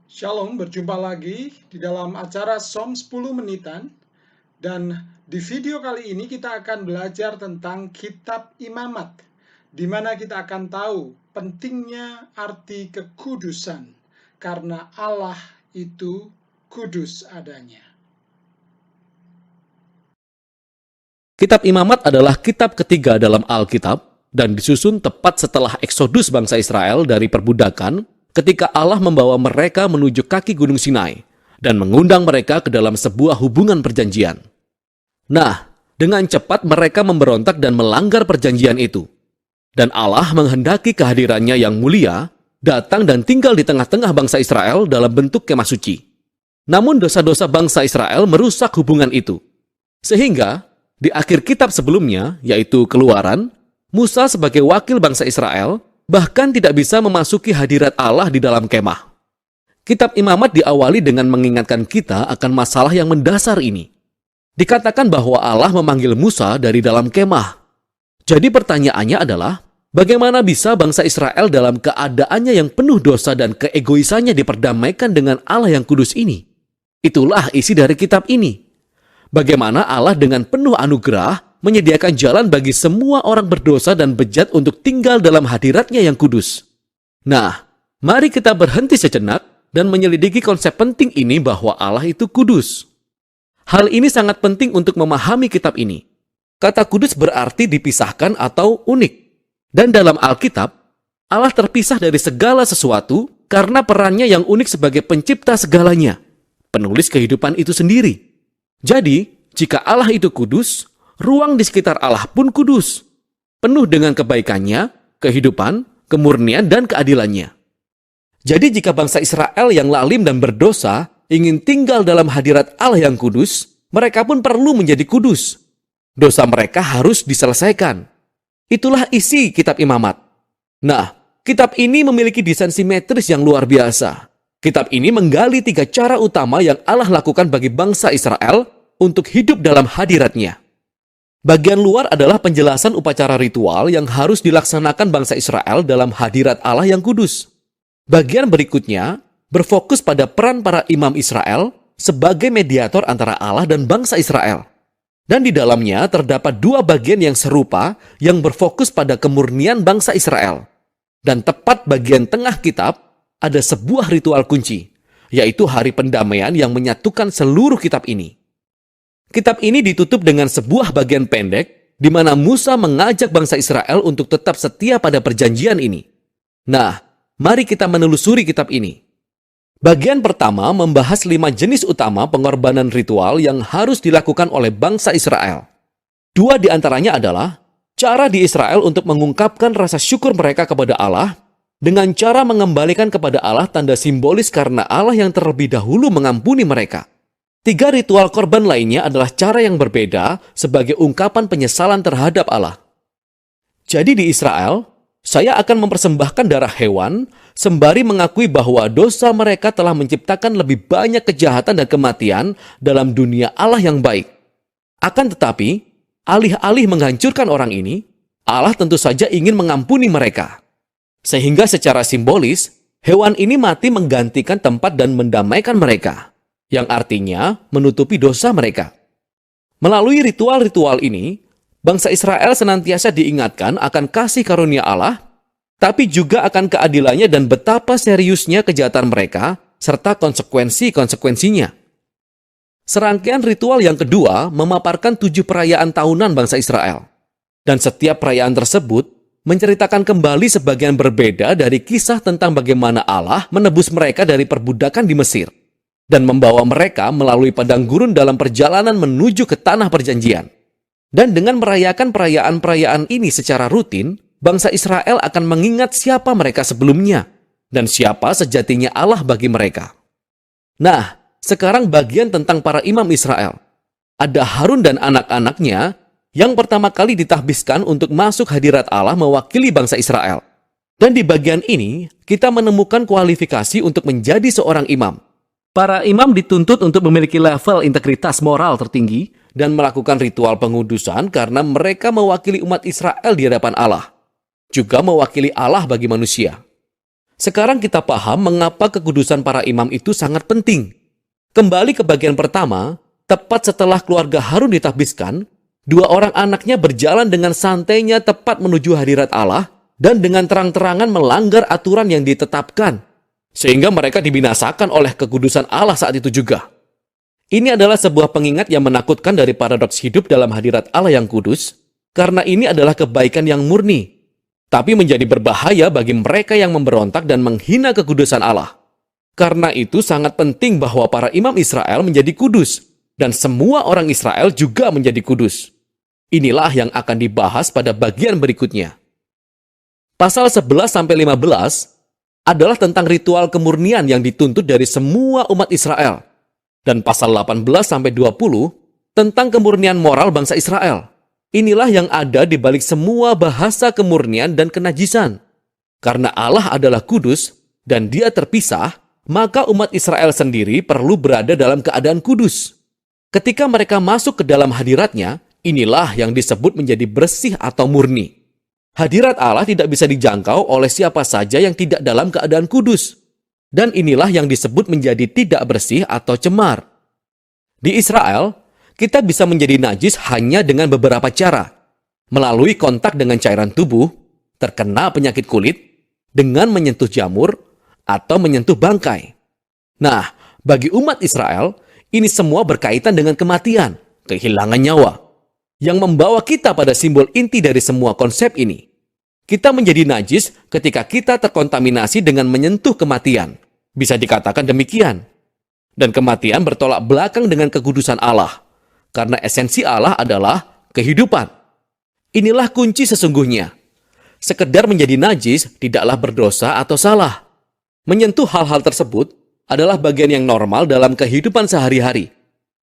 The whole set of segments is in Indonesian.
Shalom, berjumpa lagi di dalam acara Som 10 Menitan. Dan di video kali ini kita akan belajar tentang Kitab Imamat, di mana kita akan tahu pentingnya arti kekudusan, karena Allah itu kudus adanya. Kitab Imamat adalah kitab ketiga dalam Alkitab dan disusun tepat setelah eksodus bangsa Israel dari perbudakan ketika Allah membawa mereka menuju kaki Gunung Sinai dan mengundang mereka ke dalam sebuah hubungan perjanjian. Nah, dengan cepat mereka memberontak dan melanggar perjanjian itu. Dan Allah menghendaki kehadirannya yang mulia datang dan tinggal di tengah-tengah bangsa Israel dalam bentuk kemah suci. Namun dosa-dosa bangsa Israel merusak hubungan itu. Sehingga di akhir kitab sebelumnya, yaitu Keluaran, Musa sebagai wakil bangsa Israel bahkan tidak bisa memasuki hadirat Allah di dalam kemah. Kitab Imamat diawali dengan mengingatkan kita akan masalah yang mendasar ini. Dikatakan bahwa Allah memanggil Musa dari dalam kemah. Jadi pertanyaannya adalah, bagaimana bisa bangsa Israel dalam keadaannya yang penuh dosa dan keegoisannya diperdamaikan dengan Allah yang kudus ini? Itulah isi dari kitab ini. Bagaimana Allah dengan penuh anugerah menyediakan jalan bagi semua orang berdosa dan bejat untuk tinggal dalam hadiratnya yang kudus. Nah, mari kita berhenti sejenak dan menyelidiki konsep penting ini bahwa Allah itu kudus. Hal ini sangat penting untuk memahami kitab ini. Kata kudus berarti dipisahkan atau unik. Dan dalam Alkitab, Allah terpisah dari segala sesuatu karena perannya yang unik sebagai pencipta segalanya, penulis kehidupan itu sendiri. Jadi, jika Allah itu kudus, ruang di sekitar Allah pun kudus, penuh dengan kebaikannya, kehidupan, kemurnian, dan keadilannya. Jadi jika bangsa Israel yang lalim dan berdosa ingin tinggal dalam hadirat Allah yang kudus, mereka pun perlu menjadi kudus. Dosa mereka harus diselesaikan. Itulah isi kitab Imamat. Nah, kitab ini memiliki desain simetris yang luar biasa. Kitab ini menggali 3 cara utama yang Allah lakukan bagi bangsa Israel untuk hidup dalam hadiratnya. Bagian luar adalah penjelasan upacara ritual yang harus dilaksanakan bangsa Israel dalam hadirat Allah yang kudus. Bagian berikutnya berfokus pada peran para imam Israel sebagai mediator antara Allah dan bangsa Israel. Dan di dalamnya terdapat 2 bagian yang serupa yang berfokus pada kemurnian bangsa Israel. Dan tepat bagian tengah kitab ada sebuah ritual kunci, yaitu hari pendamaian yang menyatukan seluruh kitab ini. Kitab ini ditutup dengan sebuah bagian pendek di mana Musa mengajak bangsa Israel untuk tetap setia pada perjanjian ini. Nah, mari kita menelusuri kitab ini. Bagian pertama membahas 5 jenis utama pengorbanan ritual yang harus dilakukan oleh bangsa Israel. 2 di antaranya adalah cara di Israel untuk mengungkapkan rasa syukur mereka kepada Allah dengan cara mengembalikan kepada Allah tanda simbolis karena Allah yang terlebih dahulu mengampuni mereka. 3 ritual korban lainnya adalah cara yang berbeda sebagai ungkapan penyesalan terhadap Allah. Jadi di Israel, saya akan mempersembahkan darah hewan sembari mengakui bahwa dosa mereka telah menciptakan lebih banyak kejahatan dan kematian dalam dunia Allah yang baik. Akan tetapi, alih-alih menghancurkan orang ini, Allah tentu saja ingin mengampuni mereka. Sehingga secara simbolis, hewan ini mati menggantikan tempat dan mendamaikan mereka, yang artinya menutupi dosa mereka. Melalui ritual-ritual ini, bangsa Israel senantiasa diingatkan akan kasih karunia Allah, tapi juga akan keadilannya dan betapa seriusnya kejahatan mereka, serta konsekuensi-konsekuensinya. Serangkaian ritual yang kedua memaparkan 7 perayaan tahunan bangsa Israel. Dan setiap perayaan tersebut menceritakan kembali sebagian berbeda dari kisah tentang bagaimana Allah menebus mereka dari perbudakan di Mesir dan membawa mereka melalui padang gurun dalam perjalanan menuju ke tanah perjanjian. Dan dengan merayakan perayaan-perayaan ini secara rutin, bangsa Israel akan mengingat siapa mereka sebelumnya dan siapa sejatinya Allah bagi mereka. Nah, sekarang bagian tentang para imam Israel. Ada Harun dan anak-anaknya yang pertama kali ditahbiskan untuk masuk hadirat Allah mewakili bangsa Israel. Dan di bagian ini, kita menemukan kualifikasi untuk menjadi seorang imam. Para imam dituntut untuk memiliki level integritas moral tertinggi dan melakukan ritual pengudusan karena mereka mewakili umat Israel di hadapan Allah. Juga mewakili Allah bagi manusia. Sekarang kita paham mengapa kekudusan para imam itu sangat penting. Kembali ke bagian pertama, tepat setelah keluarga Harun ditahbiskan, dua orang anaknya berjalan dengan santainya tepat menuju hadirat Allah dan dengan terang-terangan melanggar aturan yang ditetapkan, sehingga mereka dibinasakan oleh kekudusan Allah saat itu juga. Ini adalah sebuah pengingat yang menakutkan dari paradoks hidup dalam hadirat Allah yang kudus, karena ini adalah kebaikan yang murni, tapi menjadi berbahaya bagi mereka yang memberontak dan menghina kekudusan Allah. Karena itu sangat penting bahwa para imam Israel menjadi kudus, dan semua orang Israel juga menjadi kudus. Inilah yang akan dibahas pada bagian berikutnya. Pasal 11-15 adalah tentang ritual kemurnian yang dituntut dari semua umat Israel. Dan pasal 18-20 tentang kemurnian moral bangsa Israel. Inilah yang ada di balik semua bahasa kemurnian dan kenajisan. Karena Allah adalah kudus dan Dia terpisah, maka umat Israel sendiri perlu berada dalam keadaan kudus. Ketika mereka masuk ke dalam hadirat-Nya, inilah yang disebut menjadi bersih atau murni. Hadirat Allah tidak bisa dijangkau oleh siapa saja yang tidak dalam keadaan kudus. Dan inilah yang disebut menjadi tidak bersih atau cemar. Di Israel, kita bisa menjadi najis hanya dengan beberapa cara. Melalui kontak dengan cairan tubuh, terkena penyakit kulit, dengan menyentuh jamur, atau menyentuh bangkai. Nah, bagi umat Israel, ini semua berkaitan dengan kematian, kehilangan nyawa, yang membawa kita pada simbol inti dari semua konsep ini. Kita menjadi najis ketika kita terkontaminasi dengan menyentuh kematian. Bisa dikatakan demikian. Dan kematian bertolak belakang dengan kekudusan Allah. Karena esensi Allah adalah kehidupan. Inilah kunci sesungguhnya. Sekedar menjadi najis tidaklah berdosa atau salah. Menyentuh hal-hal tersebut adalah bagian yang normal dalam kehidupan sehari-hari.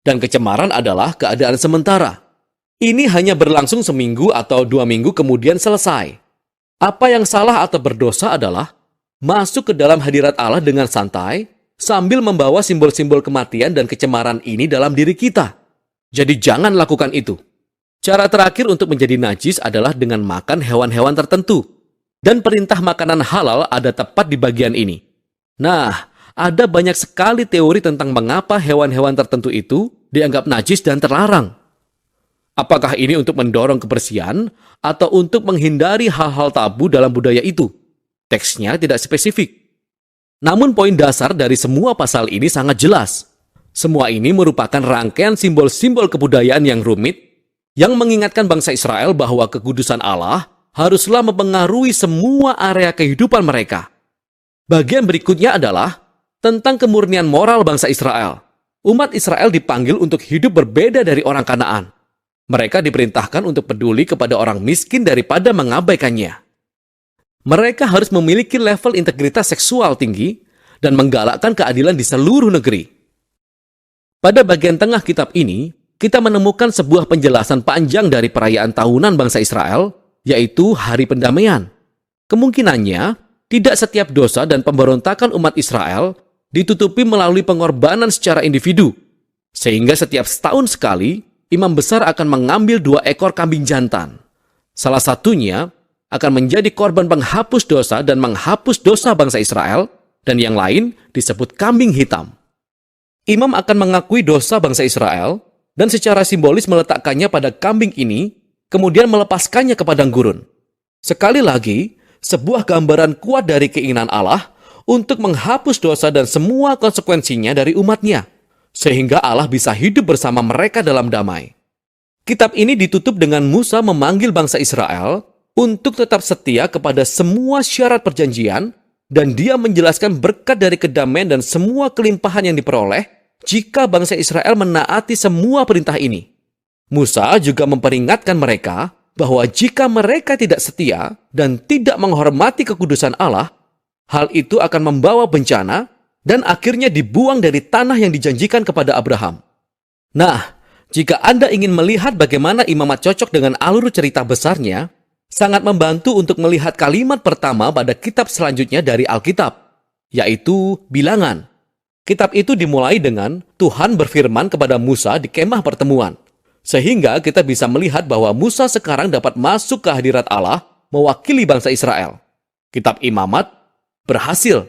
Dan kecemaran adalah keadaan sementara. Ini hanya berlangsung seminggu atau 2 minggu kemudian selesai. Apa yang salah atau berdosa adalah masuk ke dalam hadirat Allah dengan santai, sambil membawa simbol-simbol kematian dan kecemaran ini dalam diri kita. Jadi jangan lakukan itu. Cara terakhir untuk menjadi najis adalah dengan makan hewan-hewan tertentu. Dan perintah makanan halal ada tepat di bagian ini. Nah, ada banyak sekali teori tentang mengapa hewan-hewan tertentu itu dianggap najis dan terlarang. Apakah ini untuk mendorong kebersihan atau untuk menghindari hal-hal tabu dalam budaya itu? Teksnya tidak spesifik. Namun poin dasar dari semua pasal ini sangat jelas. Semua ini merupakan rangkaian simbol-simbol kebudayaan yang rumit yang mengingatkan bangsa Israel bahwa kekudusan Allah haruslah mempengaruhi semua area kehidupan mereka. Bagian berikutnya adalah tentang kemurnian moral bangsa Israel. Umat Israel dipanggil untuk hidup berbeda dari orang Kanaan. Mereka diperintahkan untuk peduli kepada orang miskin daripada mengabaikannya. Mereka harus memiliki level integritas seksual tinggi dan menggalakkan keadilan di seluruh negeri. Pada bagian tengah kitab ini, kita menemukan sebuah penjelasan panjang dari perayaan tahunan bangsa Israel, yaitu Hari Pendamaian. Kemungkinannya, tidak setiap dosa dan pemberontakan umat Israel ditutupi melalui pengorbanan secara individu, sehingga setiap setahun sekali, imam besar akan mengambil 2 ekor kambing jantan. Salah satunya akan menjadi korban penghapus dosa dan menghapus dosa bangsa Israel, dan yang lain disebut kambing hitam. Imam akan mengakui dosa bangsa Israel, dan secara simbolis meletakkannya pada kambing ini, kemudian melepaskannya ke padang gurun. Sekali lagi, sebuah gambaran kuat dari keinginan Allah untuk menghapus dosa dan semua konsekuensinya dari umatnya, sehingga Allah bisa hidup bersama mereka dalam damai. Kitab ini ditutup dengan Musa memanggil bangsa Israel untuk tetap setia kepada semua syarat perjanjian, dan dia menjelaskan berkat dari kedamaian dan semua kelimpahan yang diperoleh jika bangsa Israel menaati semua perintah ini. Musa juga memperingatkan mereka bahwa jika mereka tidak setia dan tidak menghormati kekudusan Allah, hal itu akan membawa bencana dan akhirnya dibuang dari tanah yang dijanjikan kepada Abraham. Nah, jika Anda ingin melihat bagaimana imamat cocok dengan alur cerita besarnya, sangat membantu untuk melihat kalimat pertama pada kitab selanjutnya dari Alkitab, yaitu Bilangan. Kitab itu dimulai dengan Tuhan berfirman kepada Musa di kemah pertemuan, sehingga kita bisa melihat bahwa Musa sekarang dapat masuk ke hadirat Allah mewakili bangsa Israel. Kitab Imamat berhasil.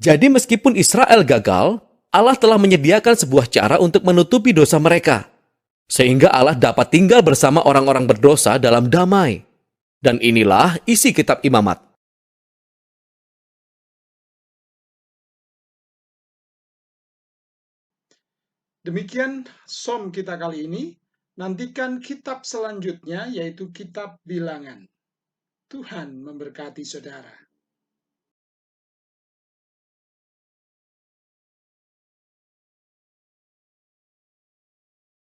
Jadi meskipun Israel gagal, Allah telah menyediakan sebuah cara untuk menutupi dosa mereka. Sehingga Allah dapat tinggal bersama orang-orang berdosa dalam damai. Dan inilah isi kitab Imamat. Demikian som kita kali ini. Nantikan kitab selanjutnya, yaitu kitab Bilangan. Tuhan memberkati saudara.